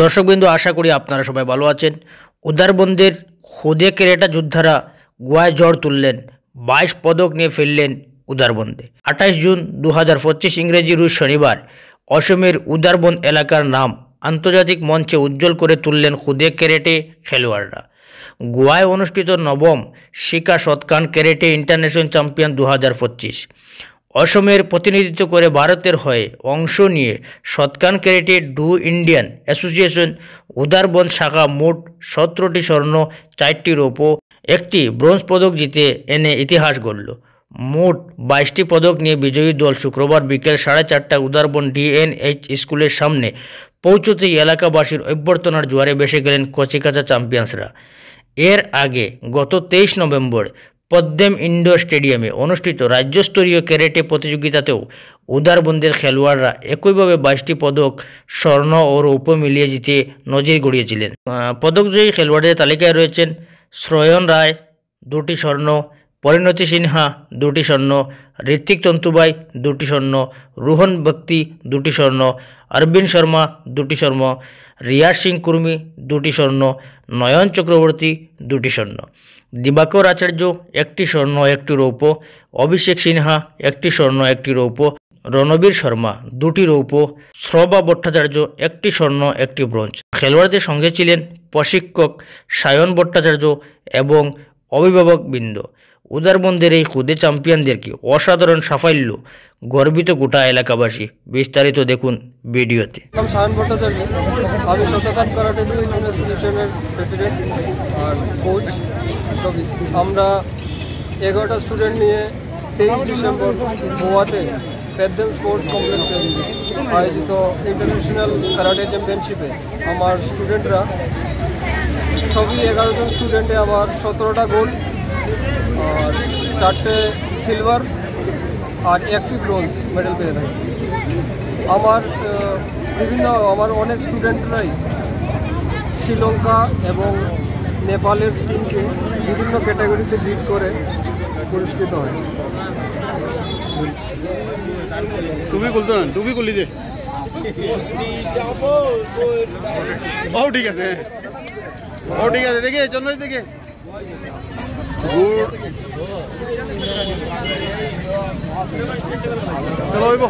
দর্শকবৃন্দ, আশা করি আপনারা সবাই ভালো আছেন। উদারবন্দের খুদে কেরাটে যোদ্ধারা গোয়ায় ঝড় তুললেন, 22 পদক নিয়ে ফিরলেন উদারবন্দে। 28 জুন 2025 ইংরেজি রোজ শনিবার অসমের উদারবন্দ এলাকার নাম আন্তর্জাতিক মঞ্চে উজ্জ্বল করে তুললেন খুদে কেরাটে খেলোয়াড়রা। গোয়ায় অনুষ্ঠিত নবম শিকা সৎকান কেরাটে ইন্টারন্যাশনাল চ্যাম্পিয়ন 2025 অসমের প্রতিনিধিত্ব করে ভারতের হয়ে অংশ নিয়ে সৎকান কেরাটে ডু ইন্ডিয়ান অ্যাসোসিয়েশন উদারবন্দ শাখা মোট 17টি স্বর্ণ, 4টি রৌপ্য, 1টি ব্রোঞ্জ পদক জিতে এনে ইতিহাস গড়ল। মোট 22টি পদক নিয়ে বিজয়ী দল শুক্রবার বিকেল 4:30টায় উদারবন্দ ডিএনএইচ স্কুলের সামনে পৌঁছতেই এলাকাবাসীর অভ্যর্থনার জোয়ারে ভেসে গেলেন কচিকাঁচা চ্যাম্পিয়ন্সরা। এর আগে গত 23 নভেম্বর পদ্মেম ইনডোর স্টেডিয়ামে অনুষ্ঠিত রাজ্যস্তরীয় ক্যারেটে প্রতিযোগিতাতেও উদারবন্দের খেলোয়াড়রা একইভাবে 22টি পদক, স্বর্ণ ও রৌপ্য মিলিয়ে জিতে নজির গড়িয়েছিলেন। পদকজয়ী খেলোয়াড়দের তালিকায় রয়েছেন শ্রয়ন রায় 2টি স্বর্ণ, পরিণতি সিনহা 2টি স্বর্ণ, ঋত্বিক তন্তুবাই 2টি স্বর্ণ, রোহন ভক্তি 2টি স্বর্ণ, অরবিন্দ শর্মা 2টি স্বর্ণ, রিয়াজ সিং কুর্মি 2টি স্বর্ণ, নয়ন চক্রবর্তী 2টি স্বর্ণ, দিবাকর আচার্য 1টি স্বর্ণ 1টি রৌপ্য, অভিষেক সিনহা 1টি স্বর্ণ 1টি রৌপ্য, রণবীর শর্মা 2টি রৌপ্য, শ্রবা ভট্টাচার্য 1টি স্বর্ণ 1টি ব্রোঞ্জ। খেলোয়াড়দের সঙ্গে ছিলেন প্রশিক্ষক সায়ন ভট্টাচার্য এবং অভিভাবকবৃন্দ। উদারবন্দের এই খুদে চ্যাম্পিয়নদেরকে অসাধারণ সাফল্য গর্বিত গোটা এলাকাবাসী। বিস্তারিত দেখুন ভিডিওতে। আমি সায়ন ভট্টাচার্য, আমি সৎকান ক্যারাটে ইন্ডিয়ান অ্যাসোসিয়েশনের প্রেসিডেন্ট আর কোচ। আমরা 11টা স্টুডেন্ট নিয়ে 23 ডিসেম্বর গোয়াতে পেদ্দেম স্পোর্টস কমপ্লেক্সে আয়োজিত ইন্টারন্যাশনাল ক্যারাটে চ্যাম্পিয়নশিপে আমার স্টুডেন্টরা সবই 11 জন স্টুডেন্টে আমার 17টা গোল্ড আর 4টে সিলভার আর 1টি ব্রোঞ্জ মেডেল পেয়ে থাকে। আমার অনেক স্টুডেন্টরাই শ্রীলঙ্কা এবং নেপালের টিমকে বিভিন্ন ক্যাটাগরিতে বিট করে পুরস্কৃত হয়। তুমি বলতো না, তুমি বললি যে ঠিক আছে, ঠিক আছে, দেখে চলো দেখে চলো হইব।